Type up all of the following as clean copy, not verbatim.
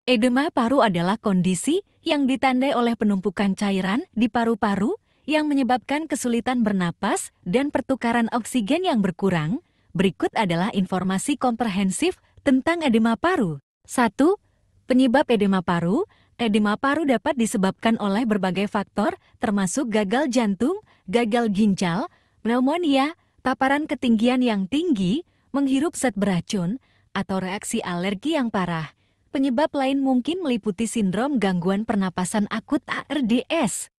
Edema paru adalah kondisi yang ditandai oleh penumpukan cairan di paru-paru yang menyebabkan kesulitan bernapas dan pertukaran oksigen yang berkurang. Berikut adalah informasi komprehensif tentang edema paru. 1. Penyebab edema paru. Edema paru dapat disebabkan oleh berbagai faktor, termasuk gagal jantung, gagal ginjal, pneumonia, paparan ketinggian yang tinggi, menghirup zat beracun, atau reaksi alergi yang parah. Penyebab lain mungkin meliputi sindrom gangguan pernapasan akut ARDS,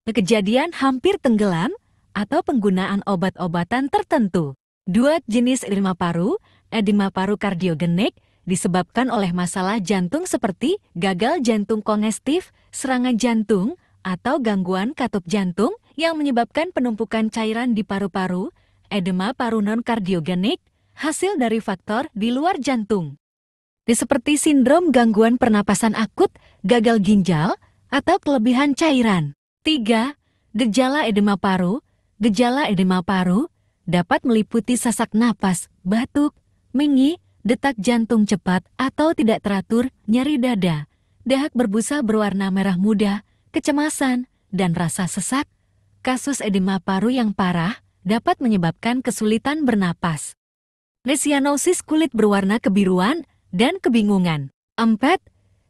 kejadian hampir tenggelam, atau penggunaan obat-obatan tertentu. 2 jenis edema paru. Edema paru kardiogenik disebabkan oleh masalah jantung seperti gagal jantung kongestif, serangan jantung, atau gangguan katup jantung yang menyebabkan penumpukan cairan di paru-paru. Edema paru non-kardiogenik hasil dari faktor di luar jantung, seperti sindrom gangguan pernapasan akut, gagal ginjal, atau kelebihan cairan. 3. Gejala edema paru. Gejala edema paru dapat meliputi sesak napas, batuk, mengih, detak jantung cepat atau tidak teratur, nyeri dada, dahak berbusa berwarna merah muda, kecemasan, dan rasa sesak. Kasus edema paru yang parah dapat menyebabkan kesulitan bernapas, cyanosis kulit berwarna kebiruan, dan kebingungan. 4.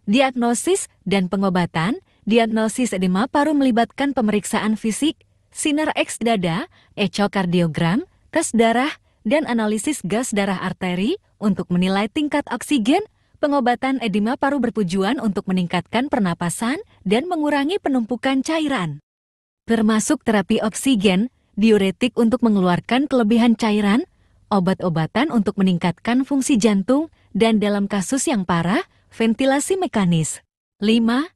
Diagnosis dan pengobatan. Diagnosis edema paru melibatkan pemeriksaan fisik, sinar X dada, echokardiogram, tes darah, dan analisis gas darah arteri untuk menilai tingkat oksigen. Pengobatan edema paru bertujuan untuk meningkatkan pernapasan dan mengurangi penumpukan cairan, termasuk terapi oksigen, diuretik untuk mengeluarkan kelebihan cairan, obat-obatan untuk meningkatkan fungsi jantung, dan dalam kasus yang parah, ventilasi mekanis. 5.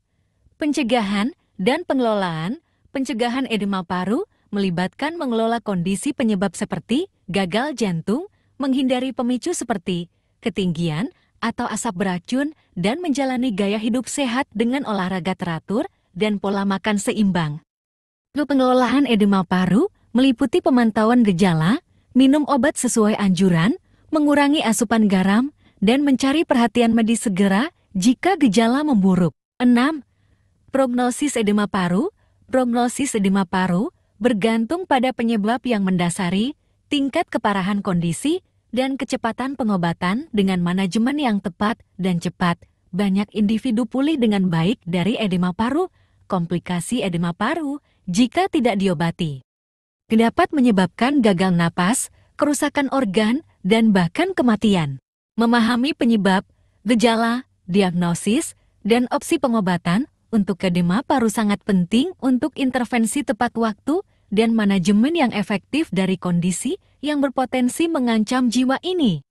Pencegahan dan pengelolaan. Pencegahan edema paru melibatkan mengelola kondisi penyebab seperti gagal jantung, menghindari pemicu seperti ketinggian atau asap beracun, dan menjalani gaya hidup sehat dengan olahraga teratur dan pola makan seimbang. Pengelolaan edema paru meliputi pemantauan gejala, minum obat sesuai anjuran, mengurangi asupan garam, dan mencari perhatian medis segera jika gejala memburuk. 6. Prognosis edema paru. Prognosis edema paru bergantung pada penyebab yang mendasari, tingkat keparahan kondisi, dan kecepatan pengobatan. Dengan manajemen yang tepat dan cepat, banyak individu pulih dengan baik dari edema paru. Komplikasi edema paru jika tidak diobati dapat menyebabkan gagal napas, kerusakan organ, dan bahkan kematian. Memahami penyebab, gejala, diagnosis, dan opsi pengobatan untuk edema paru sangat penting untuk intervensi tepat waktu dan manajemen yang efektif dari kondisi yang berpotensi mengancam jiwa ini.